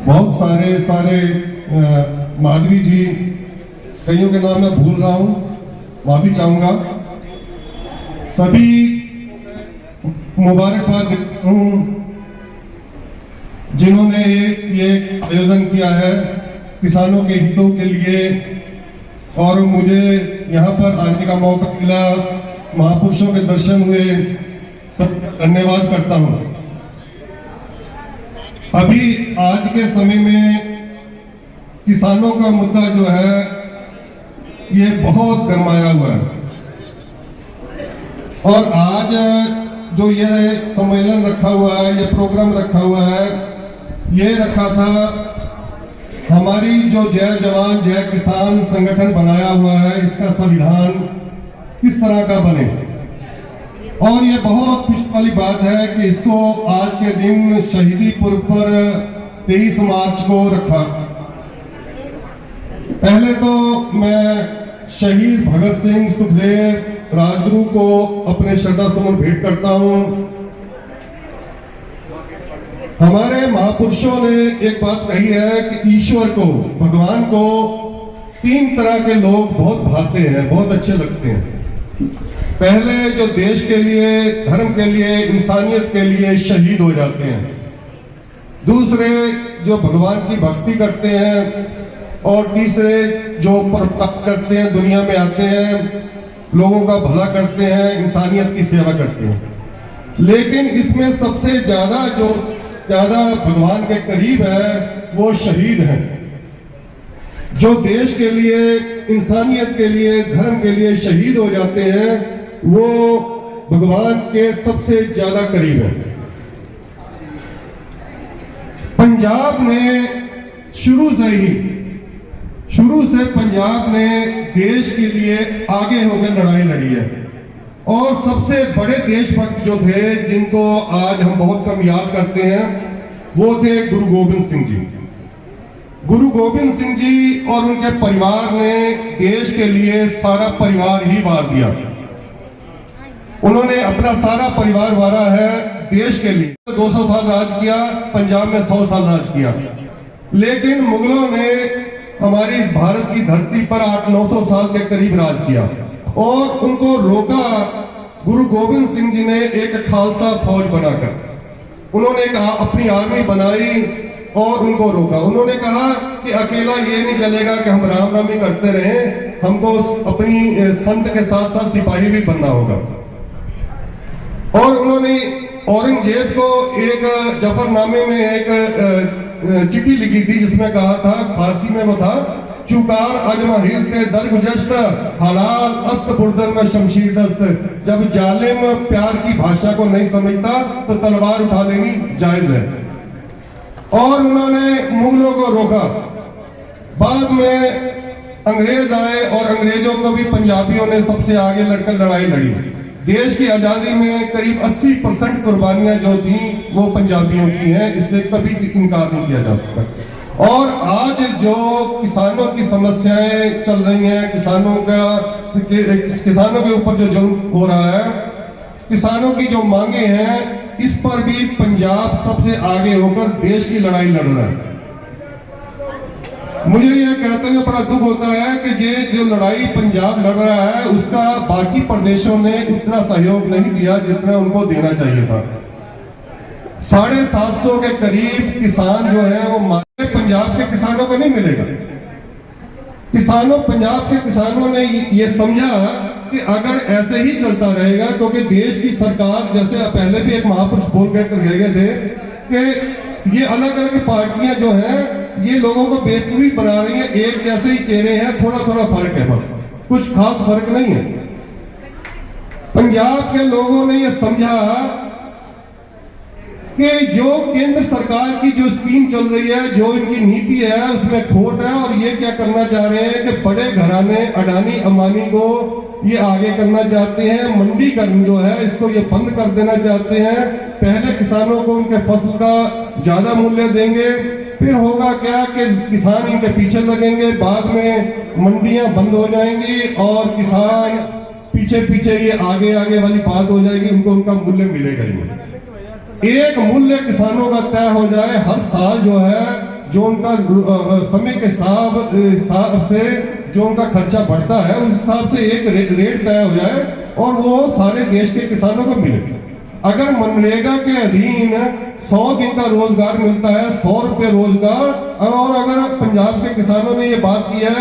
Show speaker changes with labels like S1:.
S1: बहुत सारे माधवी जी, कईयों के नाम मैं भूल रहा हूँ, माफी चाहूंगा। सभी मुबारकबाद देता हूँ जिन्होंने ये आयोजन किया है किसानों के हितों के लिए, और मुझे यहाँ पर आने का मौका मिला, महापुरुषों के दर्शन हुए, सब धन्यवाद करता हूँ। अभी आज के समय में किसानों का मुद्दा जो है ये बहुत गरमाया हुआ है, और आज जो ये सम्मेलन रखा हुआ है, ये प्रोग्राम रखा हुआ है, ये रखा था हमारी जो जय जवान जय किसान संगठन बनाया हुआ है, इसका संविधान किस तरह का बने। और ये बहुत खुशी वाली बात है कि इसको आज के दिन शहीदी पुरब पर 23 मार्च को रखा। पहले तो मैं शहीद भगत सिंह, सुखदेव, राजगुरु को अपने श्रद्धा सुमन भेंट करता हूं। हमारे महापुरुषों ने एक बात कही है कि ईश्वर को, भगवान को 3 तरह के लोग बहुत भाते हैं, बहुत अच्छे लगते हैं। पहले जो देश के लिए, धर्म के लिए, इंसानियत के लिए शहीद हो जाते हैं। दूसरे जो भगवान की भक्ति करते हैं, और तीसरे जो परोपकार करते हैं, दुनिया में आते हैं, लोगों का भला करते हैं, इंसानियत की सेवा करते हैं। लेकिन इसमें सबसे ज्यादा भगवान के करीब है वो शहीद हैं, जो देश के लिए, इंसानियत के लिए, धर्म के लिए शहीद हो जाते हैं, वो भगवान के सबसे ज्यादा करीब है। पंजाब ने शुरू से पंजाब ने देश के लिए आगे होकर लड़ाई लड़ी है, और सबसे बड़े देशभक्त जो थे, जिनको आज हम बहुत कम याद करते हैं, वो थे गुरु गोबिंद सिंह जी। गुरु गोबिंद सिंह जी और उनके परिवार ने देश के लिए सारा परिवार ही वार दिया। उन्होंने अपना सारा परिवार वारा है देश के लिए। 200 साल राज किया, पंजाब में 100 साल राज किया, लेकिन मुगलों ने हमारी इस भारत की धरती पर 800-900 साल के करीब राज किया, और उनको रोका गुरु गोबिंद सिंह जी ने एक खालसा फौज बनाकर। उन्होंने अपनी आर्मी बनाई और उनको रोका। उन्होंने कहा कि अकेला ये नहीं चलेगा कि हम राम राम ही करते रहें, हमको अपनी संत के साथ साथ सिपाही भी बनना होगा। और उन्होंने औरंगजेब को एक जफरनामे में एक चिट्ठी लिखी थी, जिसमें कहा था, फारसी में वो था, चुकार अजमहिल के दरगुजश्त हलाल अस्त बुर्दन में शमशीर दस्त। जब जालिम प्यार की भाषा को नहीं समझता तो तलवार उठा लेनी जायज है। और उन्होंने मुगलों को रोका। बाद में अंग्रेज आए, और अंग्रेजों को भी पंजाबियों ने सबसे आगे लड़कर लड़ाई लड़ी। देश की आजादी में करीब 80% कुर्बानियां जो थी वो पंजाबियों की हैं, इससे कभी इनकार नहीं किया जा सकता। और आज जो किसानों की समस्याएं चल रही हैं, किसानों के ऊपर जो जुल्म हो रहा है, किसानों की जो मांगे हैं, इस पर भी पंजाब सबसे आगे होकर देश की लड़ाई लड़ रहा है। मुझे यह कहते हुए बड़ा दुख होता है कि ये जो लड़ाई पंजाब लड़ रहा है, उसका बाकी प्रदेशों ने उतना सहयोग नहीं दिया जितना उनको देना चाहिए था। 750 के करीब किसान जो है वो पंजाब के किसानों को नहीं मिलेगा। पंजाब के किसानों ने ये समझा कि अगर ऐसे ही चलता रहेगा, क्योंकि देश की सरकार, जैसे पहले भी एक महापुरुष बोल कर गए थे कि ये अलग अलग पार्टियां जो हैं ये लोगों को बेवकूफी बना रही हैं, एक जैसे ही चेहरे हैं, थोड़ा थोड़ा फर्क है, बस कुछ खास फर्क नहीं है। पंजाब के लोगों ने ये समझा कि जो केंद्र सरकार की जो स्कीम चल रही है, जो इनकी नीति है, उसमें खोट है, और ये क्या करना चाह रहे हैं कि बड़े घराने अडानी अंबानी को ये आगे करना चाहते हैं। मंडीकरण जो है इसको ये बंद कर देना चाहते हैं। पहले किसानों को उनके फसल का ज्यादा मूल्य देंगे, फिर होगा क्या कि किसान इनके पीछे लगेंगे, बाद में मंडियां बंद हो जाएंगी और किसान पीछे पीछे, ये आगे आगे वाली बात हो जाएगी, उनको उनका मूल्य मिलेगा ही नहीं। एक मूल्य किसानों का तय हो जाए, हर साल जो है जो उनका समय के हिसाब से जो उनका खर्चा बढ़ता है उस हिसाब से एक रेट तय हो जाए और वो सारे देश के किसानों को मिले। अगर मनरेगा के अधीन 100 दिन का रोजगार मिलता है, 100 रुपये रोजगार, और अगर पंजाब के किसानों ने ये बात की है